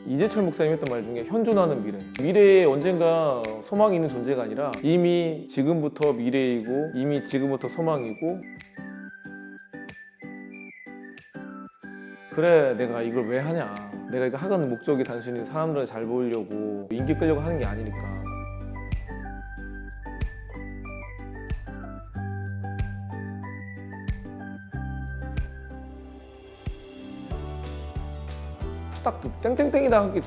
이재철 목사님이 했던 말 중에 현존하는 미래, 미래에 언젠가 소망이 있는 존재가 아니라 이미 지금부터 미래이고 이미 지금부터 소망이고, 그래 내가 이걸 왜 하냐, 내가 이거 하는 목적이 단순히 사람들을 잘 보이려고 인기 끌려고 하는 게 아니니까. 딱 땡땡땡이다 하기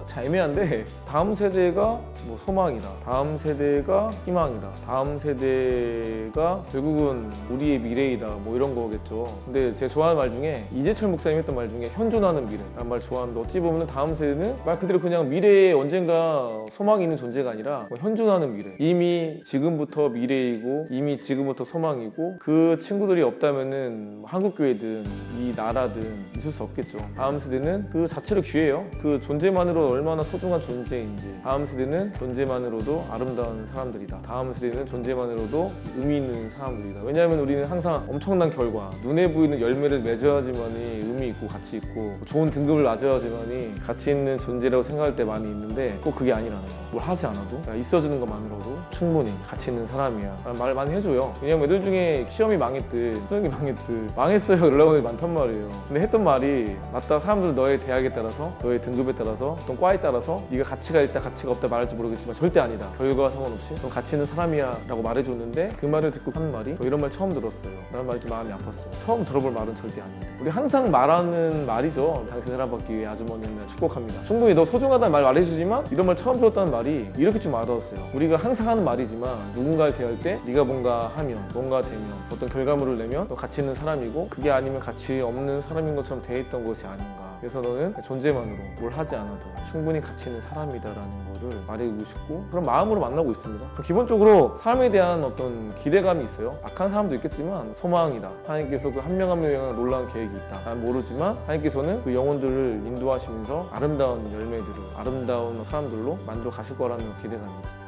참 애매한데, 다음 세대가 뭐 소망이다, 다음 세대가 희망이다, 다음 세대가 결국은 우리의 미래이다, 뭐 이런 거겠죠. 근데 제가 좋아하는 말 중에 이재철 목사님이 했던 말 중에 현존하는 미래라는 말 좋아하는데, 어찌 보면 다음 세대는 말 그대로 그냥 미래에 언젠가 소망이 있는 존재가 아니라 뭐 현존하는 미래, 이미 지금부터 미래이고 이미 지금부터 소망이고, 그 친구들이 없다면은 한국교회든 이 나라든 있을 수 없겠죠. 다음 세대는 그 자체로 귀해요. 그 존재만으로 얼마나 소중한 존재인지. 다음 세대는 존재만으로도 아름다운 사람들이다. 다음 세대는 존재만으로도 의미 있는 사람들이다. 왜냐하면 우리는 항상 엄청난 결과, 눈에 보이는 열매를 맺어야지만이 의미 있고 가치 있고 좋은 등급을 맞아야지만이 가치 있는 존재라고 생각할 때 많이 있는데, 꼭 그게 아니라는 거. 뭘 하지 않아도 있어주는 것만으로도 충분히 가치 있는 사람이야 라는 말 많이 해줘요. 왜냐면 애들 중에 시험이 망했든 수능이 망했든 망했어요 연락원이 많단 말이에요. 근데 했던 말이 맞다. 사람들은 너의 대학에 따라서, 너의 등급에 따라서, 어떤 과에 따라서 네가 가치가 있다 가치가 없다 말할지 모르겠지만 절대 아니다, 결과와 상관없이 넌 가치 있는 사람이야 라고 말해줬는데, 그 말을 듣고 하는 말이 이런 말 처음 들었어요 라는 말이 좀 마음이 아팠어요. 처음 들어볼 말은 절대 아닌데, 우리 항상 말하는 말이죠. 당신 사랑받기 위해 아주머니는 축복합니다. 충분히 너 소중하다는 말 말해주지만 이런 말 처음 들었다는 말이 이렇게 좀 와닿았어요. 우리가 항상 하는 말이지만 누군가를 대할 때 네가 뭔가 하면, 뭔가 되면, 어떤 결과물을 내면 너 가치 있는 사람이고, 그게 아니면 가치 없는 사람인 것처럼 돼 있던 것이 아닌가. 그래서 너는 존재만으로 뭘 하지 않아도 충분히 가치 있는 사람이다라는 거를 말해주고 싶고, 그런 마음으로 만나고 있습니다. 기본적으로 삶에 대한 어떤 기대감이 있어요. 악한 사람도 있겠지만 소망이다. 하나님께서 그 한 명 한 명에 놀라운 계획이 있다. 난 모르지만 하나님께서는 그 영혼들을 인도하시면서 아름다운 열매들을, 아름다운 사람들로 만들어 가실 거라는 기대감이 있죠.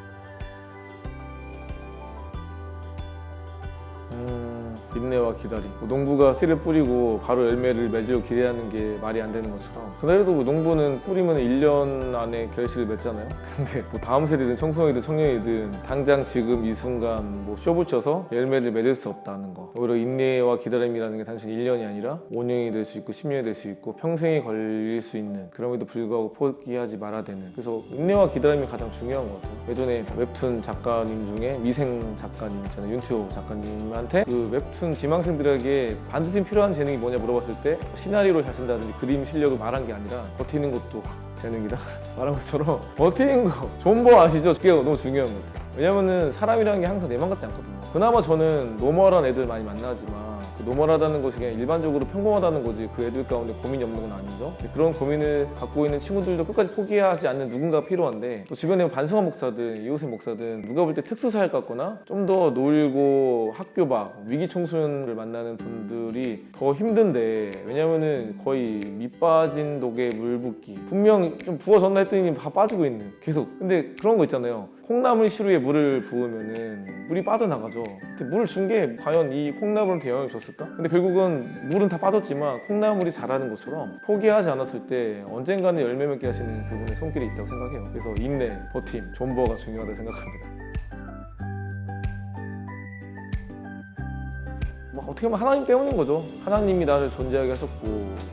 인내와 기다림. 농부가 씨를 뿌리고 바로 열매를 맺으려 기대하는 게 말이 안 되는 것처럼, 그래도 농부는 뿌리면 1년 안에 결실을 맺잖아요. 근데 뭐 다음 세대든 청소년이든 청년이든 당장 지금 이 순간 뭐 쇼붙여서 열매를 맺을 수 없다는 거. 오히려 인내와 기다림이라는 게 단순히 1년이 아니라 5년이 될 수 있고 10년이 될 수 있고 평생이 걸릴 수 있는, 그럼에도 불구하고 포기하지 말아야 되는, 그래서 인내와 기다림이 가장 중요한 것 같아요. 예전에 웹툰 작가님 중에 미생 작가님 있잖아요. 윤태호 작가님한테 그 웹툰 지망생들에게 반드시 필요한 재능이 뭐냐 물어봤을 때 시나리오를 잘 쓴다든지 그림 실력을 말한 게 아니라 버티는 것도 재능이다 말한 것처럼, 버티는 거 존버 아시죠? 그게 너무 중요한 것 같아요. 왜냐면은 사람이라는 게 항상 내 맘 같지 않거든요. 그나마 저는 노멀한 애들 많이 만나지만, 그 노멀하다는 것이 그냥 일반적으로 평범하다는 거지 그 애들 가운데 고민이 없는 건 아니죠. 그런 고민을 갖고 있는 친구들도 끝까지 포기하지 않는 누군가가 필요한데, 또 주변에 반성화 목사든 이호세 목사든 누가 볼 때 특수사역 같거나 좀 더 놀고 학교 막 위기 청소년을 만나는 분들이 더 힘든데, 왜냐면은 거의 밑 빠진 독에 물 붓기, 분명 좀 부어졌나 했더니 다 빠지고 있는, 계속. 근데 그런 거 있잖아요. 콩나물 시루에 물을 부으면은 물이 빠져나가죠. 근데 물을 준 게 과연 이 콩나물한테 영향을 줬을까? 근데 결국은 물은 다 빠졌지만 콩나물이 자라는 것처럼 포기하지 않았을 때 언젠가는 열매 맺게 하시는 그분의 손길이 있다고 생각해요. 그래서 인내, 버팀, 존버가 중요하다고 생각합니다. 뭐 어떻게 보면 하나님 때문인 거죠. 하나님이 나를 존재하게 하셨고,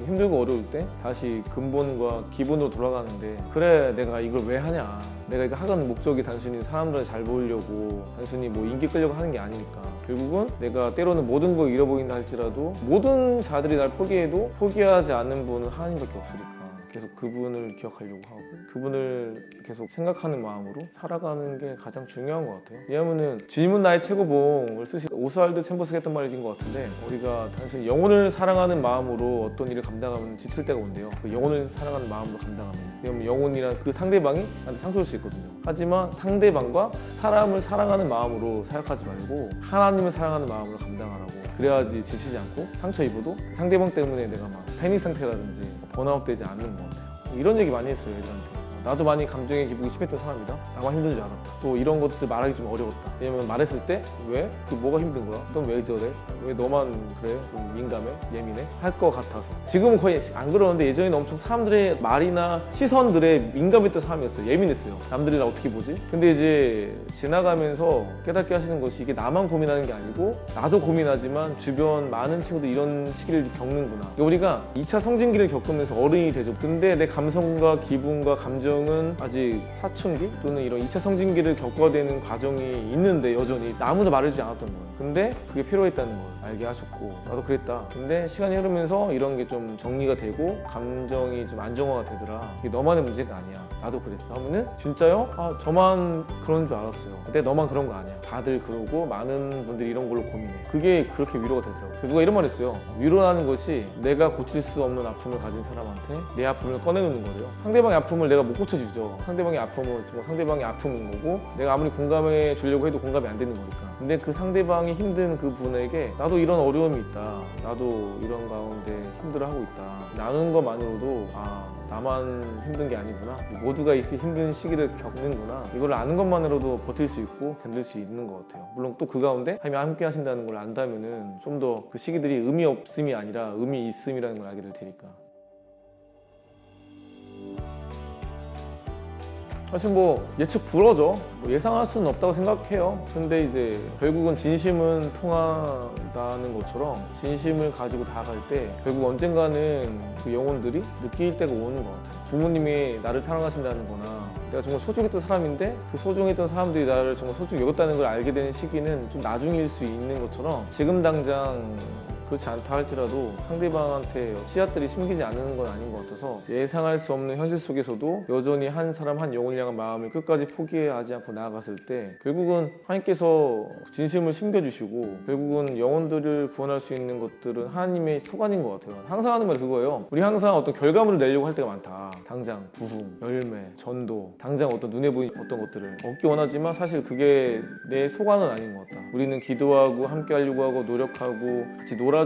힘들고 어려울 때 다시 근본과 기본으로 돌아가는데, 그래 내가 이걸 왜 하냐, 내가 이거 하는 목적이 단순히 사람들을 잘 보이려고, 단순히 뭐 인기 끌려고 하는 게 아니니까, 결국은 내가 때로는 모든 걸 잃어버린다 할지라도 모든 자들이 날 포기해도 포기하지 않는 분은 하나님밖에 없으니까, 계속 그분을 기억하려고 하고 그분을 계속 생각하는 마음으로 살아가는 게 가장 중요한 것 같아요. 왜냐면은 주님은 나의 최고봉을 쓰신 오스왈드 챔버스가 했던 말인 것 같은데, 우리가 단순히 영혼을 사랑하는 마음으로 어떤 일을 감당하면 지칠 때가 온대요. 그 영혼을 사랑하는 마음으로 감당하면, 왜냐면 영혼이란 그 상대방이 나한테 상처 줄 수 있거든요. 하지만 상대방과 사람을 사랑하는 마음으로 사역하지 말고 하나님을 사랑하는 마음으로 감당하라고. 그래야지 지치지 않고 상처 입어도 상대방 때문에 내가 막 패닉 상태라든지 번아웃 되지 않는 것 같아요. 이런 얘기 많이 했어요, 애들한테. 나도 많이 감정의 기복이 심했던 사람이다. 나만 힘든 줄 알았다. 또 이런 것들 말하기 좀 어려웠다. 왜냐면 말했을 때 왜? 그 뭐가 힘든 거야? 넌 왜 저래? 왜 너만 그래? 좀 민감해? 예민해? 할 것 같아서. 지금은 거의 안 그러는데 예전에는 엄청 사람들의 말이나 시선들에 민감했던 사람이었어요. 예민했어요. 남들이 나 어떻게 보지? 근데 이제 지나가면서 깨닫게 하시는 것이 이게 나만 고민하는 게 아니고 나도 고민하지만 주변 많은 친구들이 이런 시기를 겪는구나. 그러니까 우리가 2차 성징기를 겪으면서 어른이 되죠. 근데 내 감성과 기분과 감정은 아직 사춘기 또는 이런 2차 성징기를 겪어야 되는 과정이 있는데 여전히 아무도 말해주지 않았던 거예요. 근데 그게 필요했다는 걸 알게 하셨고 나도 그랬다. 근데 시간이 흐르면서 이런 게 좀 정리가 되고 감정이 좀 안정화가 되더라. 이게 너만의 문제가 아니야. 나도 그랬어. 하면은 진짜요? 아 저만 그런 줄 알았어요. 근데 너만 그런 거 아니야. 다들 그러고 많은 분들이 이런 걸로 고민해. 그게 그렇게 위로가 되더라고요. 누가 이런 말 했어요. 위로라는 것이 내가 고칠 수 없는 아픔을 가진 사람한테 내 아픔을 꺼내놓는 거래요. 상대방의 아픔을 내가 못 고쳐주죠. 상대방의 아픔은 뭐 상대방의 아픔인 거고 내가 아무리 공감해 주려고 해도 공감이 안 되는 거니까. 근데 그 상대방이 힘든 그 분에게 나도 이런 어려움이 있다. 나도 이런 가운데 힘들어하고 있다. 나누는 것만으로도 아 나만 힘든 게 아니구나. 모두가 이렇게 힘든 시기를 겪는구나. 이걸 아는 것만으로도 버틸 수 있고 견딜 수 있는 것 같아요. 물론 또 그 가운데 하나님이 함께 하신다는 걸 안다면은 좀 더 그 시기들이 의미 없음이 아니라 의미 있음이라는 걸 알게 될 테니까. 사실 뭐 예측 불허죠. 뭐 예상할 수는 없다고 생각해요. 근데 이제 결국은 진심은 통한다는 것처럼 진심을 가지고 다가갈 때 결국 언젠가는 그 영혼들이 느낄 때가 오는 것 같아요. 부모님이 나를 사랑하신다는 거나 내가 정말 소중했던 사람인데 그 소중했던 사람들이 나를 정말 소중히 여겼다는 걸 알게 되는 시기는 좀 나중일 수 있는 것처럼 지금 당장 그렇지 않다 할지라도 상대방한테 씨앗들이 심기지 않는 건 아닌 것 같아서 예상할 수 없는 현실 속에서도 여전히 한 사람 한 영혼을 향한 마음을 끝까지 포기하지 않고 나아갔을 때 결국은 하나님께서 진심을 심겨주시고 결국은 영혼들을 구원할 수 있는 것들은 하나님의 소관인 것 같아요. 항상 하는 말 그거예요. 우리 항상 어떤 결과물을 내려고 할 때가 많다. 당장 부흥, 열매, 전도, 당장 어떤 눈에 보이는 어떤 것들을 얻기 원하지만 사실 그게 내 소관은 아닌 것 같다. 우리는 기도하고 함께 하려고 하고 노력하고 같이 놀아주고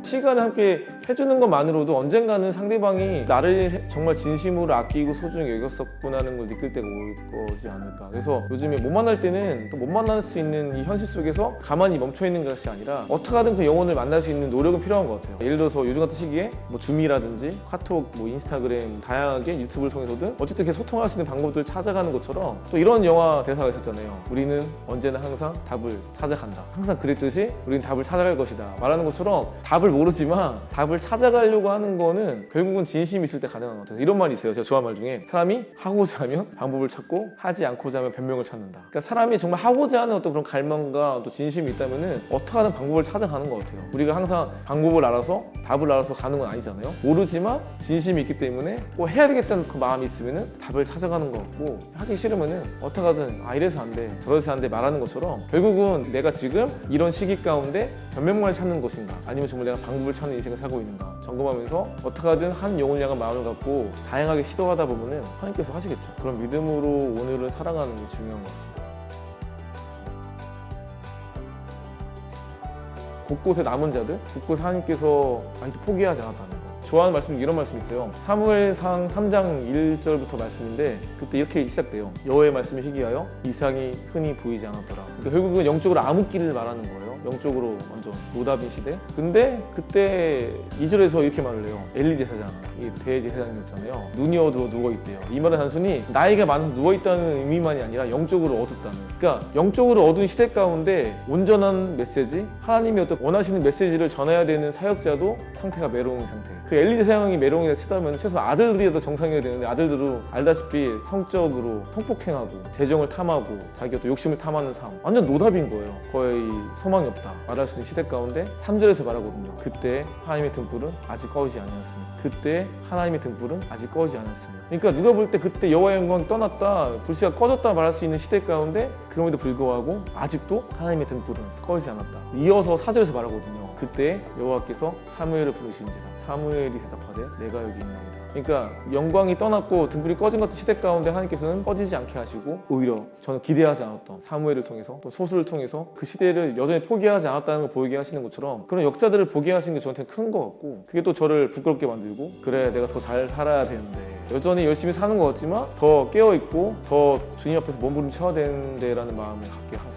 시간을 함께 해주는 것만으로도 언젠가는 상대방이 나를 정말 진심으로 아끼고 소중히 여겼었구나는 걸 느낄 때가 올 거지 않을까. 그래서 요즘에 못 만날 때는 또 못 만날 수 있는 이 현실 속에서 가만히 멈춰 있는 것이 아니라 어떻게 하든 그 영혼을 만날 수 있는 노력은 필요한 것 같아요. 예를 들어서 요즘 같은 시기에 뭐 줌이라든지 카톡, 뭐 인스타그램 다양하게 유튜브를 통해서든 어쨌든 이렇게 소통할 수 있는 방법들을 찾아가는 것처럼 또 이런 영화 대사가 있었잖아요. 우리는 언제나 항상 답을 찾아간다. 항상 그랬듯이 우리는 답을 찾아갈 것이다 말하는 것처럼 답을 모르지만 답을 찾아가려고 하는 거는 결국은 진심이 있을 때 가능한 것 같아요. 이런 말이 있어요. 제가 좋아하는 말 중에 사람이 하고자 하면 방법을 찾고 하지 않고자 하면 변명을 찾는다. 그러니까 사람이 정말 하고자 하는 어떤 그런 갈망과 또 진심이 있다면은 어떻게 하든 방법을 찾아가는 것 같아요. 우리가 항상 방법을 알아서 답을 알아서 가는 건 아니잖아요. 모르지만 진심이 있기 때문에 꼭 해야 되겠다는 그 마음이 있으면은 답을 찾아가는 것 같고 하기 싫으면은 어떻게 하든 아 이래서 안 돼 저래서 안 돼 말하는 것처럼 결국은 내가 지금 이런 시기 가운데 변명만을 찾는 것인가 아니면 정말 내가 방법을 찾는 인생을 살고 있는가 점검하면서 어떻게 하든 한 영혼을 향한 마음을 갖고 다양하게 시도하다 보면은 하나님께서 하시겠죠. 그런 믿음으로 오늘을 살아가는 게 중요한 것 같습니다. 곳곳에 남은 자들, 곳곳에 하나님께서 아직도 포기하지 않았다는 거. 좋아하는 말씀 중에 이런 말씀이 있어요. 사무엘상 3장 1절부터 말씀인데 그때 이렇게 시작돼요. 여호와의 말씀이 희귀하여 이상이 흔히 보이지 않았더라. 그러니까 결국은 영적으로 암흑기를 말하는 거예요. 영적으로 완전 노답인 시대. 근데 그때 2절에서 이렇게 말을 해요. 엘리 제사장, 이 대제사장이었잖아요. 눈이 어두워 누워있대요. 이 말은 단순히 나이가 많아서 누워있다는 의미만이 아니라 영적으로 어둡다는. 그러니까 영적으로 어두운 시대 가운데 온전한 메시지, 하나님이 어떤 원하시는 메시지를 전해야 되는 사역자도 상태가 메롱인 상태. 그 엘리 제사장이 메롱이라 치다면 최소 아들들이라도 정상이어야 되는데 아들들은 알다시피 성적으로 성폭행하고 재정을 탐하고 자기가 또 욕심을 탐하는 삶. 완전 노답인 거예요. 거의 소망이 없다 말할 수 있는 시대 가운데 3절에서 말하거든요. 그때 하나님의 등불은 아직 꺼지지 않았습니다. 그때 하나님의 등불은 아직 꺼지지 않았습니다. 그러니까 누가 볼 때 그때 여호와의 영광이 떠났다 불씨가 꺼졌다 말할 수 있는 시대 가운데 그럼에도 불구하고 아직도 하나님의 등불은 꺼지지 않았다. 이어서 4절에서 말하거든요. 그때 여호와께서 사무엘을 부르신지라 사무엘이 대답하되 내가 여기 있나이다. 그러니까 영광이 떠났고 등불이 꺼진 것 같은 시대 가운데 하나님께서는 꺼지지 않게 하시고 오히려 저는 기대하지 않았던 사무엘을 통해서 또 소수를 통해서 그 시대를 여전히 포기하지 않았다는 걸 보이게 하시는 것처럼 그런 역사들을 보게 하시는 게 저한테는 큰 것 같고 그게 또 저를 부끄럽게 만들고 그래 내가 더 잘 살아야 되는데 여전히 열심히 사는 것 같지만 더 깨어있고 더 주님 앞에서 몸부림쳐야 되는데 라는 마음을 갖게 하고